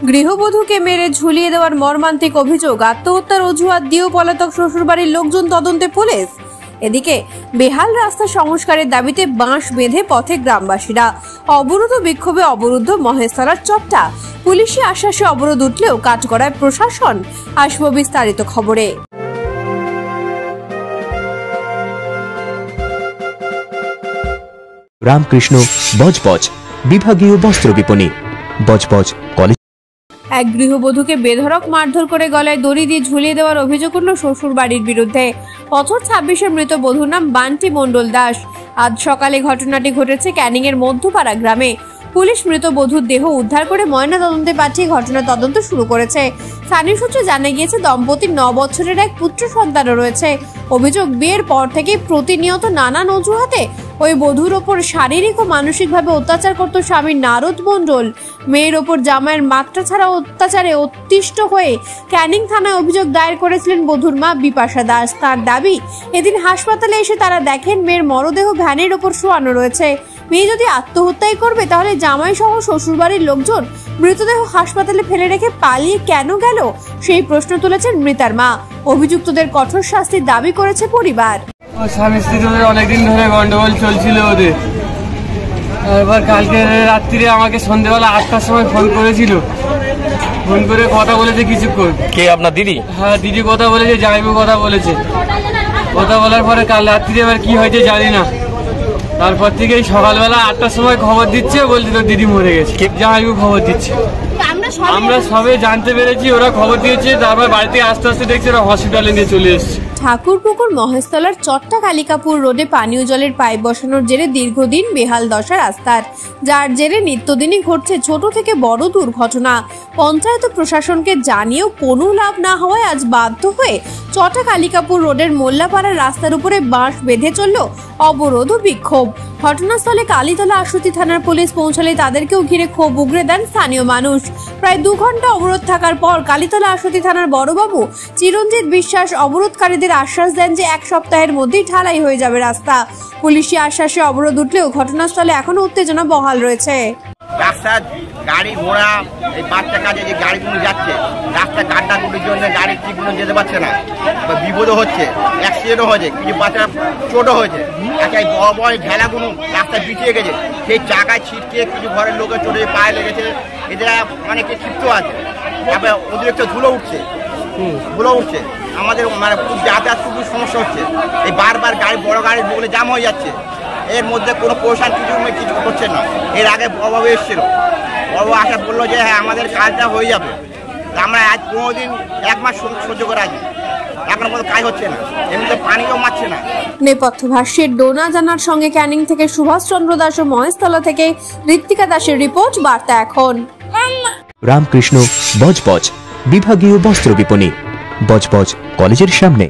গৃহবধূকে মেরে ঝুলিয়ে দেওয়ার মর্মান্তিক অভিযোগ, আত্মহত্যার অজুহাত দিয়েও পলাতক শ্বশুরবাড়ির লোকজন, তদন্তে পুলিশ। এদিকে বেহাল রাস্তা সংস্কারের দাবিতে বাঁশ বেঁধে পথে গ্রামবাসীরা। অবরোধ বিক্ষোভে অবরুদ্ধ মহেশতলার চট্টা। পুলিশি আশ্বাসে অবরোধ উঠলেও কাঠগড়ায় প্রশাসন। আসব বিস্তারিত খবরে। রামকৃষ্ণ বজবজ বিভাগীয় বস্ত্র বিপণী, বজবজ কলেজ। এক গৃহবধূকে বেধড়ক মারধর করে গলায় দড়ি দিয়ে ঝুলিয়ে দেওয়ার অভিযোগ উঠল শ্বশুর বাড়ির বিরুদ্ধে। বছর 26-এর মৃত বধূর নাম বান্টি মণ্ডল দাস। আজ সকালে ঘটনাটি ঘটেছে ক্যানিং এর মধ্যপাড়া গ্রামে। পুলিশ মৃত বধূর দেহ উদ্ধার করে ময়না তদন্তে পাঠিয়ে ঘটনার তদন্ত শুরু করেছে। স্থানীয় সূত্রে জানা গিয়েছে, দম্পতির 9 বছরের এক পুত্র সন্তানও রয়েছে। অভিযোগ, বিয়ের পর থেকে প্রতিনিয়ত নানান অজুহাতে ওই বধূর ওপর শারীরিক ও মানসিকভাবে অত্যাচার করত স্বামী নারদ মণ্ডল। মেয়ের ওপর জামাইয়ের মাত্রা ছাড়া অত্যাচারে অতিষ্ঠ হয়ে ক্যানিং থানায় অভিযোগ দায়ের করেছিলেন বধূর মা বিপাশা দাস। তার দাবি, এদিন হাসপাতালে এসে তারা দেখেন মেয়ের মরদেহ ভ্যানের ওপর শোয়ানো রয়েছে। মেয়ে যদি আত্মহত্যাই করবে, তাহলে জামাই সহ শ্বশুরবাড়ির লোকজন মৃতদেহ হাসপাতালে ফেলে রেখে পালিয়ে কেন গেল, সেই প্রশ্ন তুলেছেন মৃতার মা। অভিযুক্তদের কঠোর শাস্তির দাবি করেছে পরিবার। স্বামী স্ত্রী অনেকদিন ধরে গন্ডগোল চলছিল ওদের। এবার কালকে রাত্রিরে আমাকে সন্ধ্যেবেলা 8টার সময় ফোন করেছিল। ফোন করে কথা বলেছে কিছুক্ষণ। কে আপনার দিদি? হ্যাঁ, দিদি কথা বলেছে, জামাইবু কথা বলেছে। কথা বলার পরে কাল রাত্রিরে এবার কি হয়েছে জানি না। তারপর থেকে সকালবেলা 8টার সময় খবর দিচ্ছে, বলছে তোর দিদি মরে গেছে। জামাইবু খবর দিচ্ছে। আমরা সবে জানতে পেরেছি, ওরা খবর দিয়েছে। তারপর বাড়িতে আস্তে আস্তে দেখছি ওরা হসপিটালে নিয়ে চলে এসছে। ঠাকুরপুকুর মহেশতলার চট্টা কালিকাপুর রোডে পানীয় জলের পাইপ বসানোর জেরে দীর্ঘদিন বেহাল দশা রাস্তার, যার জেরে নিত্যদিনই ঘটছে ছোট থেকে বড় দুর্ঘটনা। পঞ্চায়েত প্রশাসনকে জানিয়েও কোনো লাভ না হওয়ায় আজ বাধ্য হয়ে চট্টা কালিকাপুর রোডের মোল্লাপাড়ার রাস্তার উপরে বাঁশ বেঁধে চলল অবরোধ ও বিক্ষোভ। ঘটনাস্থলে কালীতলা আশুতি থানার পুলিশ পৌঁছালে তাদেরকেও ঘিরে ক্ষোভ উগরে দেন স্থানীয় মানুষ। প্রায় 2 ঘন্টা অবরোধ থাকার পর কালীতলা আশুতি থানার বড়বাবু চিরঞ্জিত বিশ্বাস অবরোধকারীদের আশ্বাস দেন যে 1 সপ্তাহের মধ্যেই ঢালাই হয়ে যাবে রাস্তা। পুলিশি আশ্বাসে অবরোধ উঠলেও ঘটনাস্থলে এখনো উত্তেজনা বহাল রয়েছে। রাস্তার গাড়ি ঘোড়া, এই বাচ্চা কাজে যে গাড়িগুলো যাচ্ছে, রাস্তা গাড্ডাগুলির জন্য গাড়ি ঠিকগুলো যেতে পারছে না, বিপদও হচ্ছে, অ্যাক্সিডেন্টও হয়েছে, কিছু বাচ্চা চোটও হয়েছে। আচ্ছা, এই বড় বড় ঢেলাগুলো রাস্তায় পিছিয়ে গেছে, সেই চাকায় ছিটকে কিছু ঘরের লোকের চোটে পায়ে লেগেছে। এদের অনেকে ক্ষিপ্ত আছে। তারপরে অতিরিক্ত ধুলো উঠছে। আমাদের মানে খুব যাতায়াত খুব সমস্যা হচ্ছে। এই বারবার গাড়ি, বড় গাড়ি বলে জাম হয়ে যাচ্ছে। এর মধ্যে কোনো প্রশাসন কিছু করছে না। এর আগে বড়বাবু এসেছিল, বড়বাবু আসা বললো যে হ্যাঁ আমাদের কাজটা হয়ে যাবে। আমরা আজ 15 দিন 1 মাস সহ্য করে আছি, এখন কোনো কাজ হচ্ছে না, এমনিতে পানিও মারছে না। নেপথ্য ভাষ্যের ডোনা জানার সঙ্গে ক্যানিং থেকে সুভাষ চন্দ্র দাস ও মহেশতলা থেকে ঋত্বিকা দাসের রিপোর্ট, বার্তা এখন। রামকৃষ্ণ বজবজ বিভাগীয় বস্ত্র বিপণী, বজবজ কলেজের সামনে।